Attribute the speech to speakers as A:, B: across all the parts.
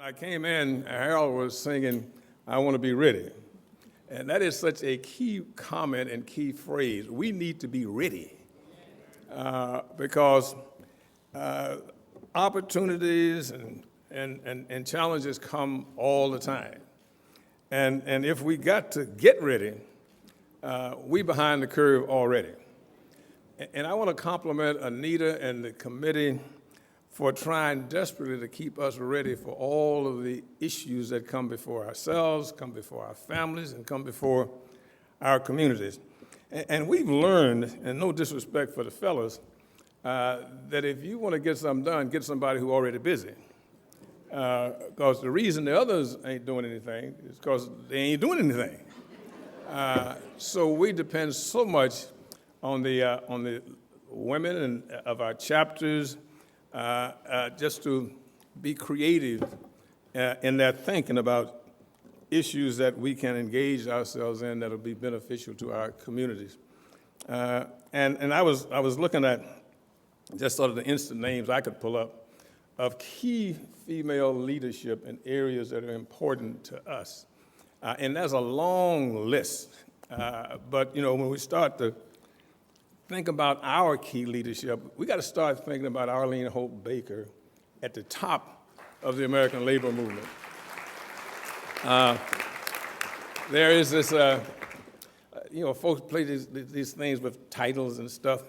A: I came in, Harold was singing, "I Want to Be Ready." And that is such a key comment and key phrase. We need to be ready because opportunities and challenges come all the time. And if we got to get ready, we behind the curve already. And I want to compliment Anita and the committee for trying desperately to keep us ready for all of the issues that come before ourselves, come before our families, and come before our communities. And we've learned, and no disrespect for the fellas, that if you want to get something done, get somebody who's already busy. Because the reason the others ain't doing anything is because they ain't doing anything. So we depend so much on the women of our chapters, just to be creative in their thinking about issues that we can engage ourselves in that will be beneficial to our communities. And I was looking at just sort of the instant names I could pull up of key female leadership in areas that are important to us. And there's a long list. But, you know, when we start to think about our key leadership, we got to start thinking about Arlene Hope Baker at the top of the American labor movement. There is this, you know, folks play these things with titles and stuff.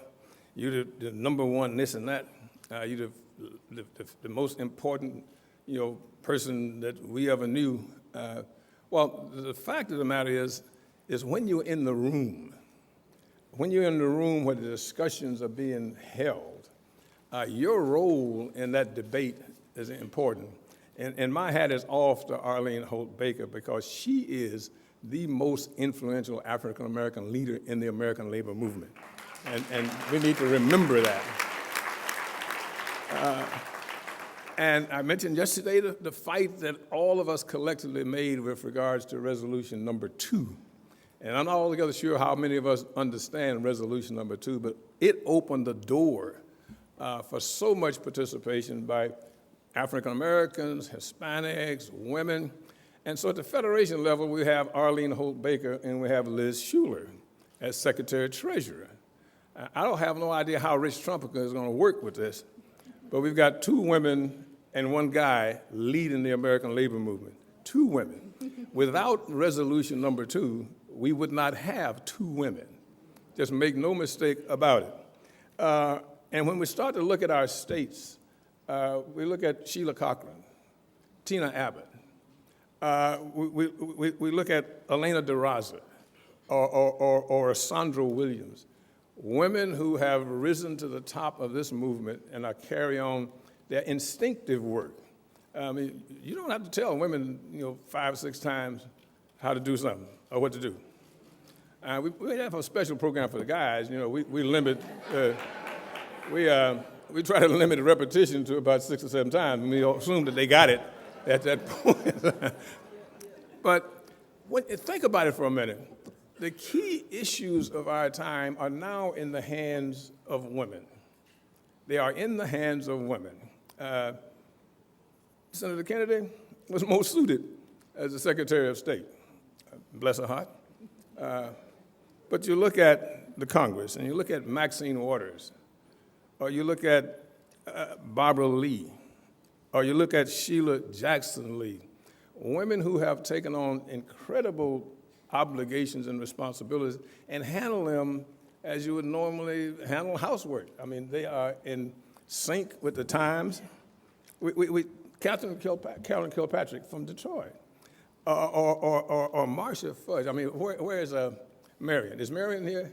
A: You're the number one this and that. You're the most important, you know, person that we ever knew. Well, the fact of the matter is when you're in the room, when you're in the room where the discussions are being held, your role in that debate is important. And my hat is off to Arlene Hope Baker because she is the most influential African-American leader in the American labor movement. And we need to remember that. And I mentioned yesterday the fight that all of us collectively made with regards to resolution number 2. And I'm not altogether sure how many of us understand resolution number 2, but it opened the door for so much participation by African Americans, Hispanics, women. And so at the federation level, we have Arlene Hope Baker and we have Liz Shuler as Secretary Treasurer. I don't have no idea how Rich Trumpica is going to work with this, but we've got 2 women and 1 guy leading the American labor movement. 2 women. Without resolution number 2, we would not have 2 women. Just make no mistake about it. And when we start to look at our states, we look at Sheila Cochran, Tina Abbott. We look at Elena DeRosa or Sandra Williams, women who have risen to the top of this movement and are carrying on their instinctive work. I mean, you don't have to tell women, you know, 5 or 6 times how to do something or what to do. We have a special program for the guys. You know, we limit, we try to limit the repetition to about 6 or 7 times, and we assume that they got it at that point. But think about it for a minute. The key issues of our time are now in the hands of women. They are in the hands of women. Senator Kennedy was most suited as the Secretary of State, bless her heart. But you look at the Congress, and you look at Maxine Waters, or you look at Barbara Lee, or you look at Sheila Jackson Lee, women who have taken on incredible obligations and responsibilities and handle them as you would normally handle housework. I mean, they are in sync with the times. Carolyn Kilpatrick from Detroit, or Marcia Fudge. I mean, where is Marion? Is Marion here?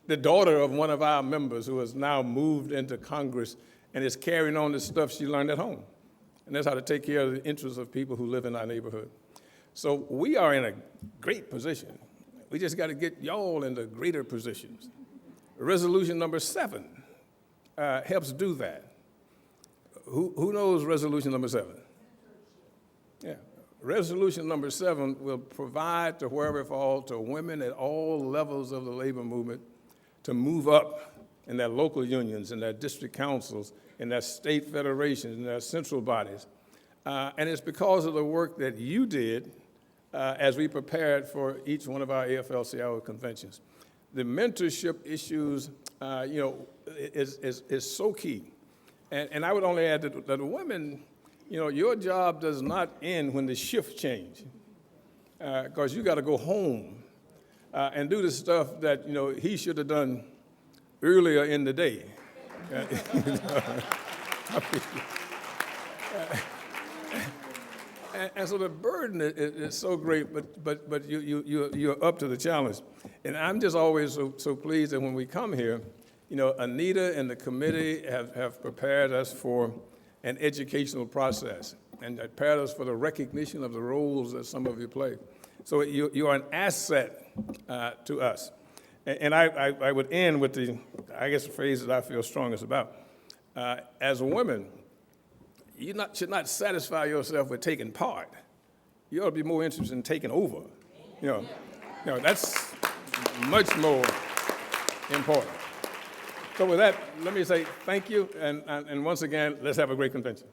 A: The daughter of one of our members who has now moved into Congress and is carrying on the stuff she learned at home. And that's how to take care of the interests of people who live in our neighborhood. So we are in a great position. We just got to get y'all into greater positions. Resolution number 7 helps do that. Who knows resolution number 7? Yeah. Resolution number 7 will provide to wherewithal to women at all levels of the labor movement to move up in their local unions, in their district councils, in their state federations, in their central bodies, And it's because of the work that you did as we prepared for each one of our AFL-CIO conventions. The mentorship issues, is so key. And I would only add that the women, your job does not end when the shift change, because you got to go home and do the stuff that, he should have done earlier in the day. And so the burden is so great, but you're up to the challenge. And I'm just always so pleased that when we come here, Anita and the committee have prepared us for an educational process and prepared us for the recognition of the roles that some of you play. So you are an asset to us. And I would end with the phrase that I feel strongest about. As women, you should not satisfy yourself with taking part. You ought to be more interested in taking over. That's much more important. So with that, let me say thank you, and once again, let's have a great convention.